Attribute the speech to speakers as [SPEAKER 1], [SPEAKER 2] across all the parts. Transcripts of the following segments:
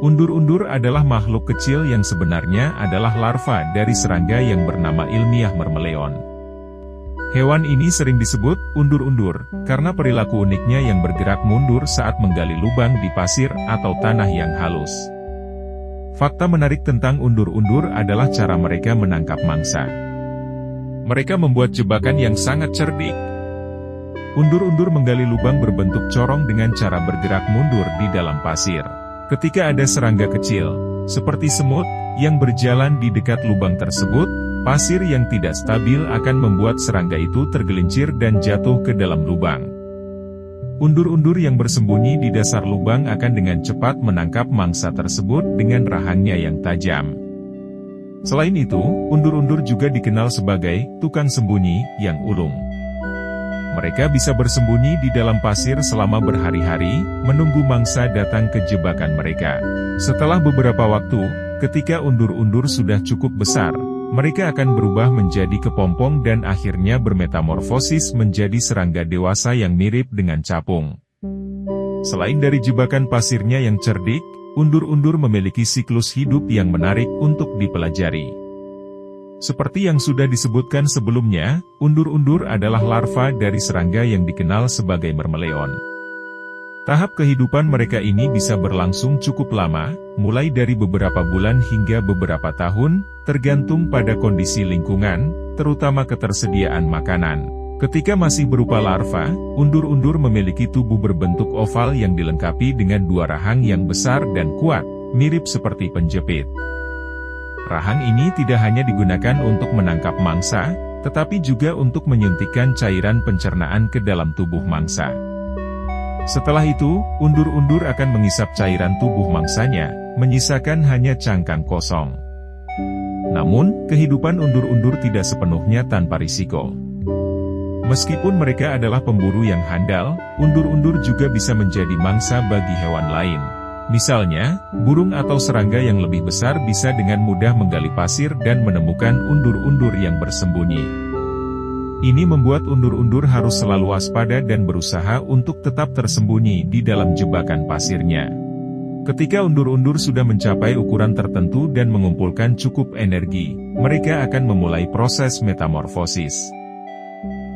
[SPEAKER 1] Undur-undur adalah makhluk kecil yang sebenarnya adalah larva dari serangga yang bernama ilmiah Mermeleon. Hewan ini sering disebut undur-undur, karena perilaku uniknya yang bergerak mundur saat menggali lubang di pasir atau tanah yang halus. Fakta menarik tentang undur-undur adalah cara mereka menangkap mangsa. Mereka membuat jebakan yang sangat cerdik. Undur-undur menggali lubang berbentuk corong dengan cara bergerak mundur di dalam pasir. Ketika ada serangga kecil, seperti semut, yang berjalan di dekat lubang tersebut, pasir yang tidak stabil akan membuat serangga itu tergelincir dan jatuh ke dalam lubang. Undur-undur yang bersembunyi di dasar lubang akan dengan cepat menangkap mangsa tersebut dengan rahangnya yang tajam. Selain itu, undur-undur juga dikenal sebagai tukang sembunyi yang ulung. Mereka bisa bersembunyi di dalam pasir selama berhari-hari, menunggu mangsa datang ke jebakan mereka. Setelah beberapa waktu, ketika undur-undur sudah cukup besar, mereka akan berubah menjadi kepompong dan akhirnya bermetamorfosis menjadi serangga dewasa yang mirip dengan capung. Selain dari jebakan pasirnya yang cerdik, undur-undur memiliki siklus hidup yang menarik untuk dipelajari. Seperti yang sudah disebutkan sebelumnya, undur-undur adalah larva dari serangga yang dikenal sebagai Mermeleon. Tahap kehidupan mereka ini bisa berlangsung cukup lama, mulai dari beberapa bulan hingga beberapa tahun, tergantung pada kondisi lingkungan, terutama ketersediaan makanan. Ketika masih berupa larva, undur-undur memiliki tubuh berbentuk oval yang dilengkapi dengan dua rahang yang besar dan kuat, mirip seperti penjepit. Rahang ini tidak hanya digunakan untuk menangkap mangsa, tetapi juga untuk menyuntikkan cairan pencernaan ke dalam tubuh mangsa. Setelah itu, undur-undur akan mengisap cairan tubuh mangsanya, menyisakan hanya cangkang kosong. Namun, kehidupan undur-undur tidak sepenuhnya tanpa risiko. Meskipun mereka adalah pemburu yang handal, undur-undur juga bisa menjadi mangsa bagi hewan lain. Misalnya, burung atau serangga yang lebih besar bisa dengan mudah menggali pasir dan menemukan undur-undur yang bersembunyi. Ini membuat undur-undur harus selalu waspada dan berusaha untuk tetap tersembunyi di dalam jebakan pasirnya. Ketika undur-undur sudah mencapai ukuran tertentu dan mengumpulkan cukup energi, mereka akan memulai proses metamorfosis.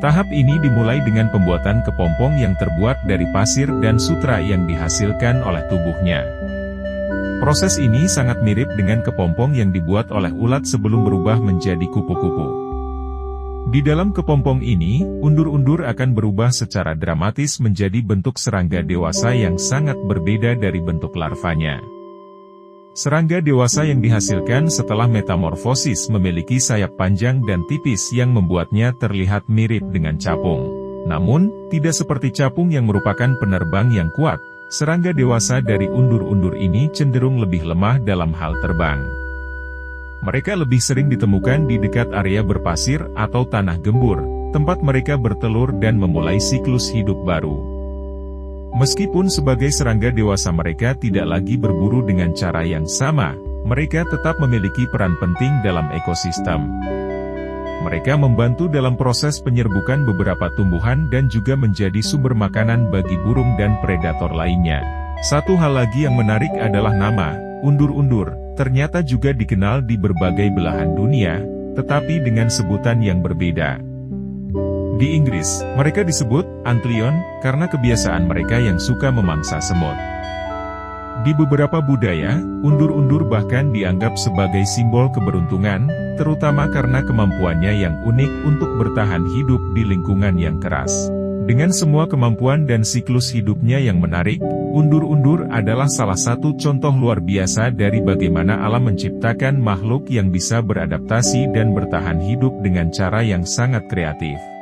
[SPEAKER 1] Tahap ini dimulai dengan pembuatan kepompong yang terbuat dari pasir dan sutra yang dihasilkan oleh tubuhnya. Proses ini sangat mirip dengan kepompong yang dibuat oleh ulat sebelum berubah menjadi kupu-kupu. Di dalam kepompong ini, undur-undur akan berubah secara dramatis menjadi bentuk serangga dewasa yang sangat berbeda dari bentuk larvanya. Serangga dewasa yang dihasilkan setelah metamorfosis memiliki sayap panjang dan tipis yang membuatnya terlihat mirip dengan capung. Namun, tidak seperti capung yang merupakan penerbang yang kuat, serangga dewasa dari undur-undur ini cenderung lebih lemah dalam hal terbang. Mereka lebih sering ditemukan di dekat area berpasir atau tanah gembur, tempat mereka bertelur dan memulai siklus hidup baru. Meskipun sebagai serangga dewasa mereka tidak lagi berburu dengan cara yang sama, mereka tetap memiliki peran penting dalam ekosistem. Mereka membantu dalam proses penyerbukan beberapa tumbuhan dan juga menjadi sumber makanan bagi burung dan predator lainnya. Satu hal lagi yang menarik adalah nama, undur-undur, ternyata juga dikenal di berbagai belahan dunia, tetapi dengan sebutan yang berbeda. Di Inggris, mereka disebut antlion karena kebiasaan mereka yang suka memangsa semut. Di beberapa budaya, undur-undur bahkan dianggap sebagai simbol keberuntungan, terutama karena kemampuannya yang unik untuk bertahan hidup di lingkungan yang keras. Dengan semua kemampuan dan siklus hidupnya yang menarik, undur-undur adalah salah satu contoh luar biasa dari bagaimana alam menciptakan makhluk yang bisa beradaptasi dan bertahan hidup dengan cara yang sangat kreatif.